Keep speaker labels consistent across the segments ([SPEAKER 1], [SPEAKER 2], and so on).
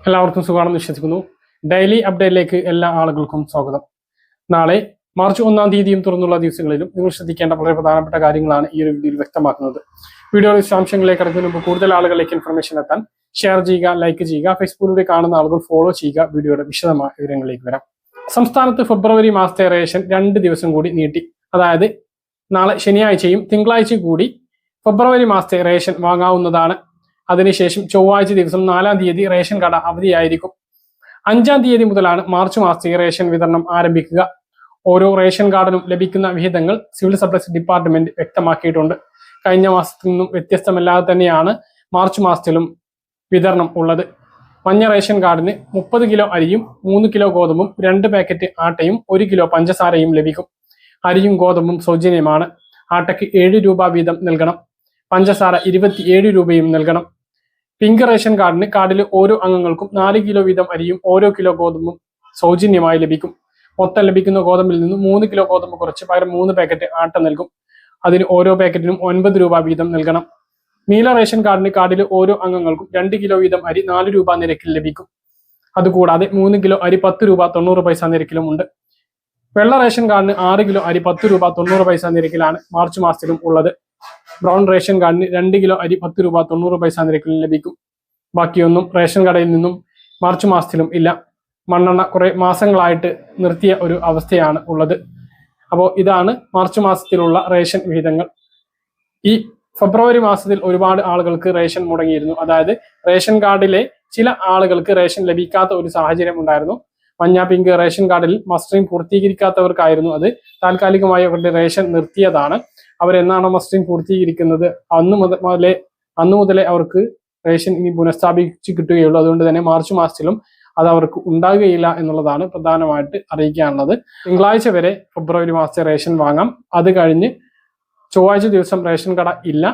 [SPEAKER 1] എല്ലാവർക്കും സുഖമാണെന്ന് വിശ്വസിക്കുന്നു. ഡെയിലി അപ്ഡേറ്റിലേക്ക് എല്ലാ ആളുകൾക്കും സ്വാഗതം. നാളെ മാർച്ച് 1-ാം തീയതിയും തുറന്നുള്ള ദിവസങ്ങളിലും നിങ്ങൾ ശ്രദ്ധിക്കേണ്ട വളരെ പ്രധാനപ്പെട്ട കാര്യങ്ങളാണ് ഈ ഒരു വീഡിയോയിൽ വ്യക്തമാക്കുന്നത്. വീഡിയോ വിശദാംശങ്ങളിലേക്ക് കടക്കുന്നതിന് മുമ്പ് കൂടുതൽ ആളുകളിലേക്ക് ഇൻഫർമേഷൻ എത്താൻ ഷെയർ ചെയ്യുക, ലൈക്ക് ചെയ്യുക, ഫേസ്ബുക്കിലൂടെ കാണുന്ന ആളുകൾ ഫോളോ ചെയ്യുക. വീഡിയോയുടെ വിശദമായ വിവരങ്ങളിലേക്ക് വരാം. സംസ്ഥാനത്ത് ഫെബ്രുവരി മാസത്തെ റേഷൻ 2 ദിവസം കൂടി നീട്ടി. അതായത് നാളെ ശനിയാഴ്ചയും തിങ്കളാഴ്ചയും കൂടി ഫെബ്രുവരി മാസത്തെ റേഷൻ വാങ്ങാവുന്നതാണ്. അതിനുശേഷം ചൊവ്വാഴ്ച ദിവസം 4-ാം തീയതി റേഷൻ കട അവധിയായിരിക്കും. 5-ാം തീയതി മുതലാണ് മാർച്ച് മാസത്തെ റേഷൻ വിതരണം ആരംഭിക്കുക. ഓരോ റേഷൻ കാർഡിനും ലഭിക്കുന്ന വിഹിതങ്ങൾ സിവിൽ സപ്ലൈസ് ഡിപ്പാർട്ട്മെന്റ് വ്യക്തമാക്കിയിട്ടുണ്ട്. കഴിഞ്ഞ മാസത്തിൽ നിന്നും വ്യത്യസ്തമല്ലാതെ തന്നെയാണ് മാർച്ച് മാസത്തിലും വിതരണം ഉള്ളത്. മഞ്ഞ റേഷൻ കാർഡിന് 30 കിലോ അരിയും 3 കിലോ ഗോതമ്പും 2 പാക്കറ്റ് ആട്ടയും 1 കിലോ പഞ്ചസാരയും ലഭിക്കും. അരിയും ഗോതമ്പും സൗജന്യമാണ്. ആട്ടയ്ക്ക് 7 രൂപ വീതം നൽകണം. പഞ്ചസാര 27 രൂപയും നൽകണം. പിങ്ക് റേഷൻ കാർഡിന് കാർഡിലെ ഓരോ അംഗങ്ങൾക്കും 4 കിലോ വീതം അരിയും ഓരോ കിലോ ഗോതമ്പും സൗജന്യമായി ലഭിക്കും. മൊത്തം ലഭിക്കുന്ന ഗോതമ്പിൽ നിന്നും 3 കിലോ ഗോതമ്പ് കുറച്ച് പകരം 3 പാക്കറ്റ് ആട്ട നൽകും. അതിന് ഓരോ പാക്കറ്റിനും 9 രൂപ വീതം നൽകണം. നീല റേഷൻ കാർഡിന് കാർഡിലെ ഓരോ അംഗങ്ങൾക്കും 2 കിലോ വീതം അരി 4 രൂപ നിരക്കിൽ ലഭിക്കും. അതുകൂടാതെ 3 കിലോ അരി 10 രൂപ 90 പൈസ നിരക്കിലും ഉണ്ട്. വെള്ള റേഷൻ കാർഡിന് 6 കിലോ അരി 10 രൂപ 90 പൈസ നിരക്കിലാണ് മാർച്ച് മാസത്തിലും ഉള്ളത്. ബ്രൗൺ റേഷൻ കാർഡിന് 2 കിലോ അരി 10 രൂപ 90 പൈസ നിരക്കിൽ ലഭിക്കും. ബാക്കിയൊന്നും റേഷൻ കടയിൽ നിന്നും മാർച്ച് മാസത്തിലും ഇല്ല. മണ്ണെണ്ണ കുറെ മാസങ്ങളായിട്ട് നിർത്തിയ ഒരു അവസ്ഥയാണ് ഉള്ളത്. അപ്പോൾ ഇതാണ് മാർച്ച് മാസത്തിലുള്ള റേഷൻ വിഹിതങ്ങൾ. ഈ ഫെബ്രുവരി മാസത്തിൽ ഒരുപാട് ആളുകൾക്ക് റേഷൻ മുടങ്ങിയിരുന്നു. അതായത് റേഷൻ കാർഡിലെ ചില ആളുകൾക്ക് റേഷൻ ലഭിക്കാത്ത ഒരു സാഹചര്യം ഉണ്ടായിരുന്നു. മഞ്ഞ പിങ്ക് റേഷൻ കാർഡിൽ മസ്റ്ററിംഗ് പൂർത്തീകരിക്കാത്തവർക്കായിരുന്നു അത്. താൽക്കാലികമായി അവരുടെ റേഷൻ നിർത്തിയതാണ്. അവരെന്നാണോ മസ്റ്ററിംഗ് പൂർത്തീകരിക്കുന്നത് അന്നു മുതലേ അവർക്ക് റേഷൻ ഇനി പുനഃസ്ഥാപിച്ച് കിട്ടുകയുള്ളൂ. അതുകൊണ്ട് തന്നെ മാർച്ച് മാസത്തിലും അത് അവർക്ക് ഉണ്ടാകുകയില്ല എന്നുള്ളതാണ് പ്രധാനമായിട്ട് അറിയിക്കാനുള്ളത്. തിങ്കളാഴ്ച വരെ ഫെബ്രുവരി മാസത്തെ റേഷൻ വാങ്ങാം. അത് കഴിഞ്ഞ് ചൊവ്വാഴ്ച ദിവസം റേഷൻ കട ഇല്ല.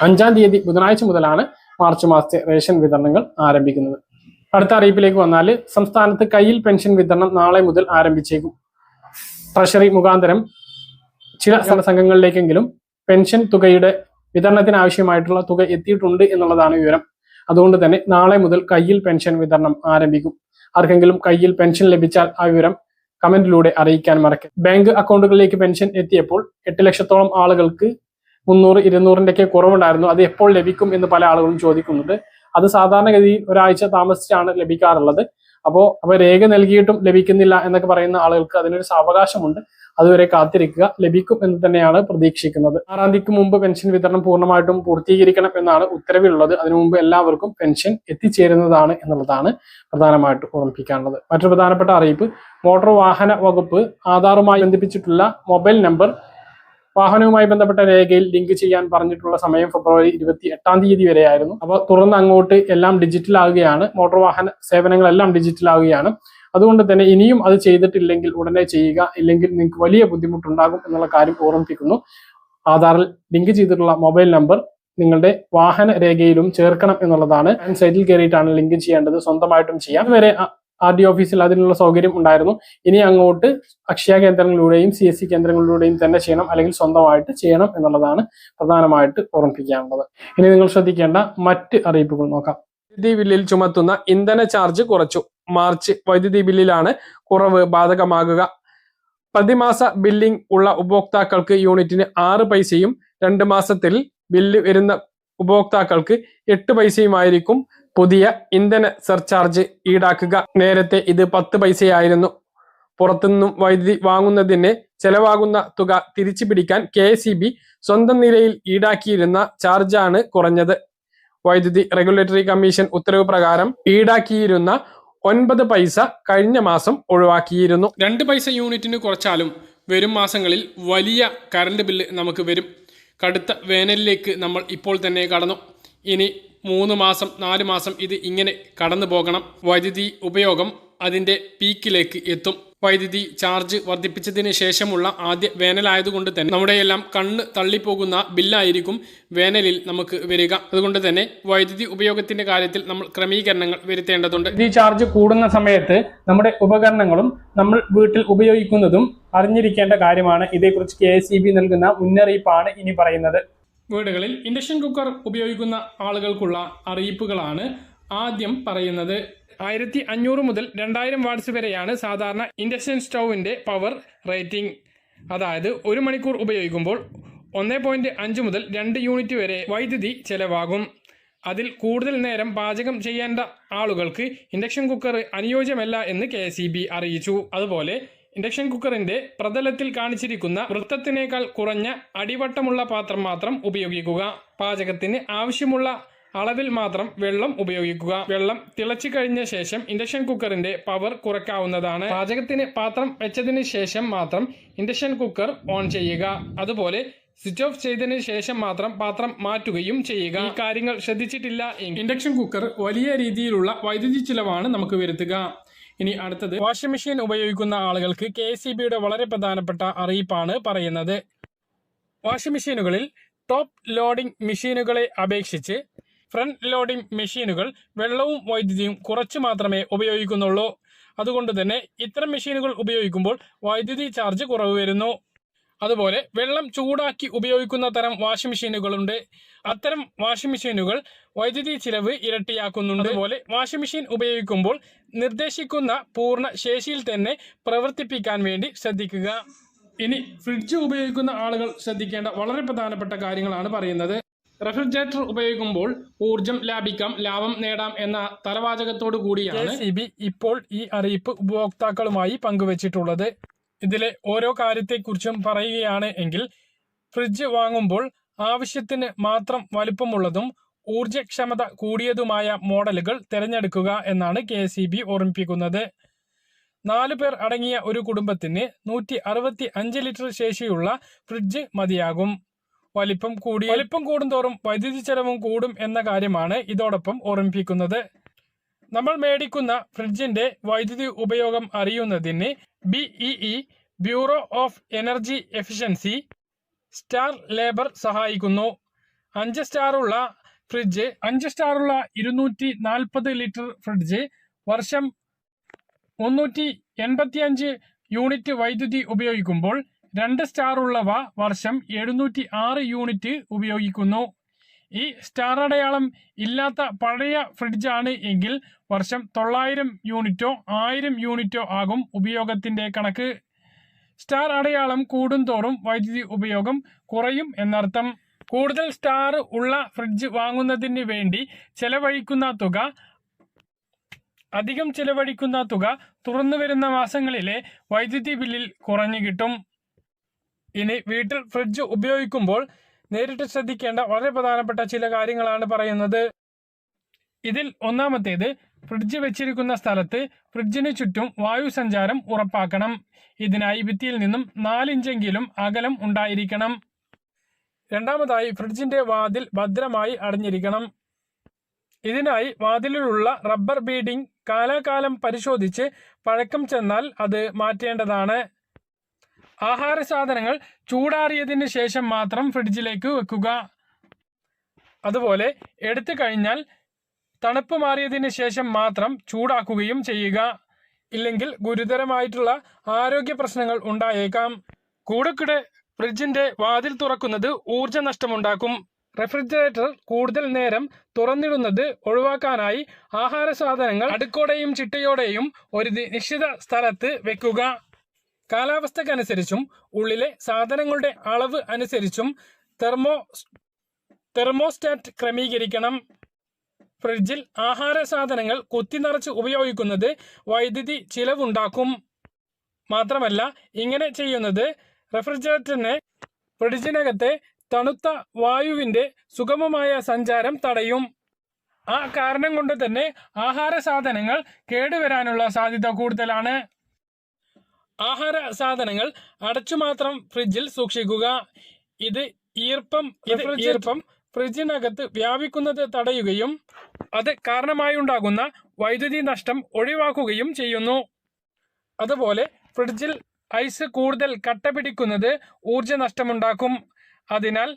[SPEAKER 1] 5-ാം തീയതി ബുധനാഴ്ച മുതലാണ് മാർച്ച് മാസത്തെ റേഷൻ വിതരണങ്ങൾ ആരംഭിക്കുന്നത്. അടുത്ത അറിയിപ്പിലേക്ക് വന്നാൽ സംസ്ഥാനത്ത് കയ്യിൽ പെൻഷൻ വിതരണം നാളെ മുതൽ ആരംഭിച്ചേക്കും. ട്രഷറി മുഖാന്തരം ചില സംഘങ്ങളിലേക്കെങ്കിലും പെൻഷൻ തുകയുടെ വിതരണത്തിന് ആവശ്യമായിട്ടുള്ള തുക എത്തിയിട്ടുണ്ട് എന്നുള്ളതാണ് വിവരം. അതുകൊണ്ട് തന്നെ നാളെ മുതൽ കയ്യിൽ പെൻഷൻ വിതരണം ആരംഭിക്കും. ആർക്കെങ്കിലും കയ്യിൽ പെൻഷൻ ലഭിച്ചാൽ ആ വിവരം കമന്റിലൂടെ അറിയിക്കാൻ മറക്കരുത്. ബാങ്ക് അക്കൗണ്ടുകളിലേക്ക് പെൻഷൻ എത്തിയപ്പോൾ 8 ലക്ഷത്തോളം ആളുകൾക്ക് 300-200ന്റെ കുറവുണ്ടായിരുന്നു. അത് എപ്പോൾ ലഭിക്കും എന്ന് പല ആളുകളും ചോദിക്കുന്നുണ്ട്. അത് സാധാരണഗതിയിൽ ഒരാഴ്ച താമസിച്ചാണ് ലഭിക്കാറുള്ളത്. അപ്പോൾ രേഖ നൽകിയിട്ടും ലഭിക്കുന്നില്ല എന്നൊക്കെ പറയുന്ന ആളുകൾക്ക് അതിനൊരു സാവകാശമുണ്ട്. അതുവരെ കാത്തിരിക്കുക. ലഭിക്കും എന്ന് തന്നെയാണ് പ്രതീക്ഷിക്കുന്നത്. 6-ാം തീയതിക്ക് മുമ്പ് പെൻഷൻ വിതരണം പൂർണ്ണമായിട്ടും പൂർത്തീകരിക്കണം എന്നാണ് ഉത്തരവിലുള്ളത്. അതിനു മുമ്പ് എല്ലാവർക്കും പെൻഷൻ എത്തിച്ചേരുന്നതാണ് എന്നുള്ളതാണ് പ്രധാനമായിട്ട് ഓർമ്മിപ്പിക്കാനുള്ളത്. മറ്റൊരു പ്രധാനപ്പെട്ട അറിയിപ്പ്, മോട്ടോർ വാഹന വകുപ്പ് ആധാറുമായി ബന്ധിപ്പിച്ചിട്ടുള്ള മൊബൈൽ നമ്പർ വാഹനവുമായി ബന്ധപ്പെട്ട രേഖയിൽ ലിങ്ക് ചെയ്യാൻ പറഞ്ഞിട്ടുള്ള സമയം ഫെബ്രുവരി 28-ാം തീയതി വരെയായിരുന്നു. അപ്പോൾ തുറന്ന് അങ്ങോട്ട് എല്ലാം ഡിജിറ്റൽ ആവുകയാണ്. മോട്ടോർ വാഹന സേവനങ്ങളെല്ലാം ഡിജിറ്റൽ ആവുകയാണ്. അതുകൊണ്ട് തന്നെ ഇനിയും അത് ചെയ്തിട്ടില്ലെങ്കിൽ ഉടനെ ചെയ്യുക. ഇല്ലെങ്കിൽ നിങ്ങൾക്ക് വലിയ ബുദ്ധിമുട്ടുണ്ടാകും എന്നുള്ള കാര്യം ഓർമ്മിപ്പിക്കുന്നു. ആധാറിൽ ലിങ്ക് ചെയ്തിട്ടുള്ള മൊബൈൽ നമ്പർ നിങ്ങളുടെ വാഹന രേഖയിലും ചേർക്കണം എന്നുള്ളതാണ്. സൈറ്റിൽ കയറിയിട്ടാണ് ലിങ്ക് ചെയ്യേണ്ടത്. സ്വന്തമായിട്ടും ചെയ്യാം. അതുവരെ RD ഓഫീസിൽ അതിനുള്ള സൗകര്യം ഉണ്ടായിരുന്നു. ഇനി അങ്ങോട്ട് അക്ഷയ കേന്ദ്രങ്ങളിലൂടെയും CSC കേന്ദ്രങ്ങളിലൂടെയും തന്നെ ചെയ്യണം, അല്ലെങ്കിൽ സ്വന്തമായിട്ട് ചെയ്യണം എന്നുള്ളതാണ് പ്രധാനമായിട്ട് ഓർമ്മിപ്പിക്കാനുള്ളത്. ഇനി നിങ്ങൾ ശ്രദ്ധിക്കേണ്ട മറ്റ് അറിയിപ്പുകൾ നോക്കാം. വൈദ്യുതി ബില്ലിൽ ചുമത്തുന്ന ഇന്ധന ചാർജ് കുറച്ചു. മാർച്ച് വൈദ്യുതി ബില്ലിലാണ് കുറവ് ബാധകമാകുക. പ്രതിമാസ ബില്ലിംഗ് ഉള്ള ഉപഭോക്താക്കൾക്ക് യൂണിറ്റിന് 6 പൈസയും 2 മാസത്തിൽ ബില്ല് വരുന്ന ഉപഭോക്താക്കൾക്ക് 8 പൈസയുമായിരിക്കും പുതിയ ഇന്ധന സർചാർജ് ഈടാക്കുക. നേരത്തെ ഇത് 10 പൈസയായിരുന്നു. പുറത്തുനിന്നും വൈദ്യുതി വാങ്ങുന്നതിന് ചെലവാകുന്ന തുക തിരിച്ചു പിടിക്കാൻ KSEB സ്വന്തം നിലയിൽ ഈടാക്കിയിരുന്ന ചാർജാണ് കുറഞ്ഞത്. വൈദ്യുതി റെഗുലേറ്ററി കമ്മീഷൻ ഉത്തരവ് പ്രകാരം ഈടാക്കിയിരുന്ന 9 പൈസ കഴിഞ്ഞ മാസം ഒഴിവാക്കിയിരുന്നു. 2 പൈസ യൂണിറ്റിന് കുറച്ചാലും വരും മാസങ്ങളിൽ വലിയ കറണ്ട് ബില്ല് നമുക്ക് വരും. കടുത്ത വേനലിലേക്ക് നമ്മൾ ഇപ്പോൾ തന്നെ കടന്നു. ഇനി 3 മാസം 4 മാസം ഇത് ഇങ്ങനെ കടന്നു പോകണം. വൈദ്യുതി ഉപയോഗം അതിൻ്റെ പീക്കിലേക്ക് എത്തും. വൈദ്യുതി ചാർജ് വർദ്ധിപ്പിച്ചതിന് ശേഷമുള്ള ആദ്യ വേനലായതുകൊണ്ട് തന്നെ നമ്മുടെയെല്ലാം കണ്ണ് തള്ളിപ്പോകുന്ന ബില്ലായിരിക്കും വേനലിൽ നമുക്ക് വരിക. അതുകൊണ്ട് തന്നെ വൈദ്യുതി ഉപയോഗത്തിന്റെ കാര്യത്തിൽ നമ്മൾ ക്രമീകരണങ്ങൾ വരുത്തേണ്ടതുണ്ട്. ഈ ചാർജ് കൂടുന്ന സമയത്ത് നമ്മുടെ ഉപകരണങ്ങളും നമ്മൾ വീട്ടിൽ ഉപയോഗിക്കുന്നതും അറിഞ്ഞിരിക്കേണ്ട കാര്യമാണ്. ഇതേക്കുറിച്ച് KSEB നൽകുന്ന മുന്നറിയിപ്പാണ് ഇനി പറയുന്നത്. വീടുകളിൽ ഇൻഡക്ഷൻ കുക്കർ ഉപയോഗിക്കുന്ന ആളുകൾക്കുള്ള അറിയിപ്പുകളാണ് ആദ്യം പറയുന്നത്. 1500 മുതൽ 2000 വാട്ട്സ് വരെയാണ് സാധാരണ ഇൻഡക്ഷൻ സ്റ്റൗവിന്റെ പവർ റേറ്റിംഗ്. അതായത് 1 മണിക്കൂർ ഉപയോഗിക്കുമ്പോൾ 1.5 മുതൽ 2 യൂണിറ്റ് വരെ വൈദ്യുതി ചെലവാകും. അതിൽ കൂടുതൽ നേരം പാചകം ചെയ്യേണ്ട ആളുകൾക്ക് ഇൻഡക്ഷൻ കുക്കർ അനുയോജ്യമല്ല എന്ന് KEB അറിയിച്ചു. അതുപോലെ ഇൻഡക്ഷൻ കുക്കറിന്റെ പ്രതലത്തിൽ കാണിച്ചിരിക്കുന്ന വൃത്തത്തിനേക്കാൾ കുറഞ്ഞ അടിവട്ടമുള്ള പാത്രം മാത്രം ഉപയോഗിക്കുക. പാചകത്തിന് ആവശ്യമുള്ള അളവിൽ മാത്രം വെള്ളം ഉപയോഗിക്കുക. വെള്ളം തിളച്ചു കഴിഞ്ഞ ശേഷം ഇൻഡക്ഷൻ കുക്കറിന്റെ പവർ കുറയ്ക്കാവുന്നതാണ്. പാചകത്തിന് പാത്രം വെച്ചതിന് ശേഷം മാത്രം ഇൻഡക്ഷൻ കുക്കർ ഓൺ ചെയ്യുക. അതുപോലെ സ്വിച്ച് ഓഫ് ചെയ്തതിന് ശേഷം മാത്രം പാത്രം മാറ്റുകയും ചെയ്യുക. ഈ കാര്യങ്ങൾ ശ്രദ്ധിച്ചിട്ടില്ല എങ്കിൽ ഇൻഡക്ഷൻ കുക്കർ വലിയ രീതിയിലുള്ള വൈദ്യുതി ചിലവാണ് നമുക്ക് വരുത്തുക. ഇനി അടുത്തത് വാഷിംഗ് മെഷീൻ ഉപയോഗിക്കുന്ന ആളുകൾക്ക് KEBയുടെ വളരെ പ്രധാനപ്പെട്ട അറിയിപ്പാണ് പറയുന്നത്. വാഷിംഗ് മെഷീനുകളിൽ ടോപ്പ് ലോഡിംഗ് മെഷീനുകളെ അപേക്ഷിച്ച് ഫ്രണ്ട് ലോഡിംഗ് മെഷീനുകൾ വെള്ളവും വൈദ്യുതിയും കുറച്ചു മാത്രമേ ഉപയോഗിക്കുന്നുള്ളൂ. അതുകൊണ്ട് തന്നെ ഇത്തരം മെഷീനുകൾ ഉപയോഗിക്കുമ്പോൾ വൈദ്യുതി ചാർജ് കുറവ് വരുന്നു. അതുപോലെ വെള്ളം ചൂടാക്കി ഉപയോഗിക്കുന്ന തരം വാഷിംഗ് മെഷീനുകളുണ്ട്. അത്തരം വാഷിംഗ് മെഷീനുകൾ വൈദ്യുതി ചിലവ് ഇരട്ടിയാക്കുന്നുണ്ട്. അതുപോലെ വാഷിംഗ് മെഷീൻ ഉപയോഗിക്കുമ്പോൾ നിർദ്ദേശിക്കുന്ന പൂർണ്ണ ശേഷിയിൽ തന്നെ പ്രവർത്തിപ്പിക്കാൻ വേണ്ടി ശ്രദ്ധിക്കുക. ഇനി ഫ്രിഡ്ജ് ഉപയോഗിക്കുന്ന ആളുകൾ ശ്രദ്ധിക്കേണ്ട വളരെ പ്രധാനപ്പെട്ട കാര്യങ്ങളാണ് പറയുന്നത്. റെഫ്രിജറേറ്റർ ഉപയോഗിക്കുമ്പോൾ ഊർജം ലാഭിക്കാം, ലാഭം നേടാം എന്ന തലവാചകത്തോടു കൂടിയാണ് KEB ഇപ്പോൾ ഈ അറിയിപ്പ് ഉപഭോക്താക്കളുമായി പങ്കുവച്ചിട്ടുള്ളത്. ഇതിലെ ഓരോ കാര്യത്തെക്കുറിച്ചും പറയുകയാണ് എങ്കിൽ ഫ്രിഡ്ജ് വാങ്ങുമ്പോൾ ആവശ്യത്തിന് മാത്രം വലിപ്പമുള്ളതും ഊർജ്ജക്ഷമത കൂടിയതുമായ മോഡലുകൾ തിരഞ്ഞെടുക്കുക എന്നാണ് KEB ഓർമ്മിപ്പിക്കുന്നത്. 4 പേർ അടങ്ങിയ ഒരു കുടുംബത്തിന് 165 ലിറ്റർ ശേഷിയുള്ള ഫ്രിഡ്ജ് മതിയാകും. വലിപ്പം കൂടുന്തോറും വൈദ്യുതി ചെലവും കൂടും എന്ന കാര്യമാണ് ഇതോടൊപ്പം ഓർമ്മിപ്പിക്കുന്നത്. നമ്മൾ മേടിക്കുന്ന ഫ്രിഡ്ജിന്റെ വൈദ്യുതി ഉപയോഗം അറിയുന്നതിന് BEE bureau of energy efficiency star labour സഹായിക്കുന്നു. 5 സ്റ്റാറുള്ള 240 ലിറ്റർ ഫ്രിഡ്ജ് വർഷം 385 യൂണിറ്റ് വൈദ്യുതി ഉപയോഗിക്കുമ്പോൾ 2 സ്റ്റാറുള്ളവ വർഷം 706 യൂണിറ്റ് ഉപയോഗിക്കുന്നു. ഈ സ്റ്റാർ അടയാളം ഇല്ലാത്ത പഴയ ഫ്രിഡ്ജാണ് എങ്കിൽ വർഷം 900 യൂണിറ്റോ 1000 യൂണിറ്റോ ആകും ഉപയോഗത്തിന്റെ കണക്ക്. സ്റ്റാർ അടയാളം കൂടുന്തോറും വൈദ്യുതി ഉപയോഗം കുറയും എന്നർത്ഥം. കൂടുതൽ സ്റ്റാർ ഉള്ള ഫ്രിഡ്ജ് വാങ്ങുന്നതിന് വേണ്ടി അധികം ചെലവഴിക്കുന്ന തുക തുറന്നു വരുന്ന മാസങ്ങളിലെ വൈദ്യുതി ബില്ലിൽ കുറഞ്ഞു കിട്ടും. ഇനി വീട്ടിൽ ഫ്രിഡ്ജ് ഉപയോഗിക്കുമ്പോൾ നേരിട്ട് ശ്രദ്ധിക്കേണ്ട വളരെ പ്രധാനപ്പെട്ട ചില കാര്യങ്ങളാണ് പറയുന്നത്. ഇതിൽ ഒന്നാമത്തേത്, ഫ്രിഡ്ജ് വെച്ചിരിക്കുന്ന സ്ഥലത്ത് ഫ്രിഡ്ജിന് ചുറ്റും വായു സഞ്ചാരം ഉറപ്പാക്കണം. ഇതിനായി ഭിത്തിയിൽ നിന്നും 4 ഇഞ്ചെങ്കിലും അകലം ഉണ്ടായിരിക്കണം. രണ്ടാമതായി, ഫ്രിഡ്ജിന്റെ വാതിൽ ഭദ്രമായി അടഞ്ഞിരിക്കണം. ഇതിനായി വാതിലിലുള്ള റബ്ബർ ബീഡിംഗ് കാലാകാലം പരിശോധിച്ച് പഴക്കം ചെന്നാൽ അത് മാറ്റേണ്ടതാണ്. ആഹാര സാധനങ്ങൾ ചൂടാറിയതിന് ശേഷം മാത്രം ഫ്രിഡ്ജിലേക്ക് വെക്കുക. അതുപോലെ എടുത്തു കഴിഞ്ഞാൽ തണുപ്പ് മാറിയതിന് ശേഷം മാത്രം ചൂടാക്കുകയും ചെയ്യുക. ഇല്ലെങ്കിൽ ഗുരുതരമായിട്ടുള്ള ആരോഗ്യ പ്രശ്നങ്ങൾ ഉണ്ടായേക്കാം. കൂടെക്കൂടെ ഫ്രിഡ്ജിന്റെ വാതിൽ തുറക്കുന്നത് ഊർജ്ജ നഷ്ടമുണ്ടാക്കും. റെഫ്രിജറേറ്റർ കൂടുതൽ നേരം തുറന്നിടുന്നത് ഒഴിവാക്കാനായി ആഹാര സാധനങ്ങൾ അടുക്കോടെയും ചിട്ടയോടെയും ഒരു നിശ്ചിത സ്ഥലത്ത് വെക്കുക. കാലാവസ്ഥക്കനുസരിച്ചും ഉള്ളിലെ സാധനങ്ങളുടെ അളവ് അനുസരിച്ചും തെർമോസ്റ്റാറ്റ് ക്രമീകരിക്കണം. ഫ്രിഡ്ജിൽ ആഹാര സാധനങ്ങൾ കുത്തിനിറച്ച് ഉപയോഗിക്കുന്നത് വൈദ്യുതി ചിലവുണ്ടാക്കും. മാത്രമല്ല, ഇങ്ങനെ ചെയ്യുന്നത് റെഫ്രിജറേറ്ററിനെ ഫ്രിഡ്ജിനകത്തെ തണുത്ത വായുവിന്റെ സുഗമമായ സഞ്ചാരം തടയും. ആ കാരണം കൊണ്ട് തന്നെ ആഹാര സാധനങ്ങൾ കേടുവരാനുള്ള സാധ്യത കൂടുതലാണ്. ആഹാര സാധനങ്ങൾ അടച്ചു മാത്രം ഫ്രിഡ്ജിൽ സൂക്ഷിക്കുക. ഇത് ഈർപ്പം ഫ്രിഡ്ജിനകത്ത് വ്യാപിക്കുന്നത് തടയുകയും അത് കാരണമായുണ്ടാകുന്ന വൈദ്യുതി നഷ്ടം ഒഴിവാക്കുകയും ചെയ്യുന്നു. അതുപോലെ ഫ്രിഡ്ജിൽ ഐസ് കൂടുതൽ കട്ട പിടിക്കുന്നത് ഊർജ്ജ നഷ്ടമുണ്ടാക്കും. അതിനാൽ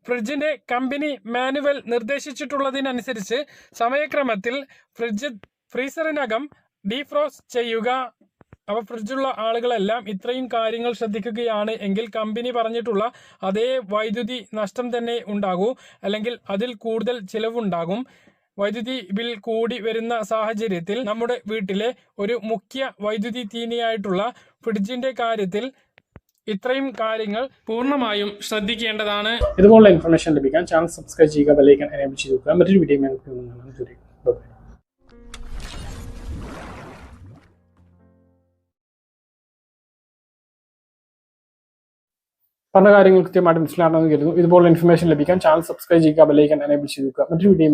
[SPEAKER 1] ഫ്രിഡ്ജിന്റെ കമ്പനി മാനുവൽ നിർദ്ദേശിച്ചിട്ടുള്ളതിനനുസരിച്ച് സമയക്രമത്തിൽ ഫ്രീസറിനകം ഡീഫ്രോസ്റ്റ് ചെയ്യുക. അപ്പോൾ ഫ്രിഡ്ജുള്ള ആളുകളെല്ലാം ഇത്രയും കാര്യങ്ങൾ ശ്രദ്ധിക്കുകയാണ് എങ്കിൽ കമ്പനി പറഞ്ഞിട്ടുള്ള അതേ വൈദ്യുതി നഷ്ടം തന്നെ ഉണ്ടാകൂ, അല്ലെങ്കിൽ അതിൽ കൂടുതൽ ചിലവുണ്ടാകും. വൈദ്യുതി ബിൽ കൂടി വരുന്ന സാഹചര്യത്തിൽ നമ്മുടെ വീട്ടിലെ ഒരു മുഖ്യ വൈദ്യുതി തീനിയായിട്ടുള്ള ഫ്രിഡ്ജിന്റെ കാര്യത്തിൽ ഇത്രയും കാര്യങ്ങൾ പൂർണ്ണമായും ശ്രദ്ധിക്കേണ്ടതാണ്. ഇതുപോലുള്ള ഇൻഫർമേഷൻ ലഭിക്കാൻ ചാനൽ സബ്സ്ക്രൈബ് ചെയ്യുക, ബെൽ ഐക്കൺ എനേബിൾ ചെയ്ത് വെക്കുക. മറ്റൊരു വീഡിയോ പറഞ്ഞ കാര്യങ്ങൾ കൃത്യമായിട്ട് മനസ്സിലാണെന്ന് കരുതുന്നു. ഇതുപോലുള്ള ഇൻഫർമേഷൻ ലഭിക്കാൻ ചാനൽ സബ്സ്ക്രൈബ് ചെയ്യുക, ബെൽ ഐക്കൺ എനേബിൾ ചെയ്ത് വെക്കുക. മറ്റൊരു വീഡിയോ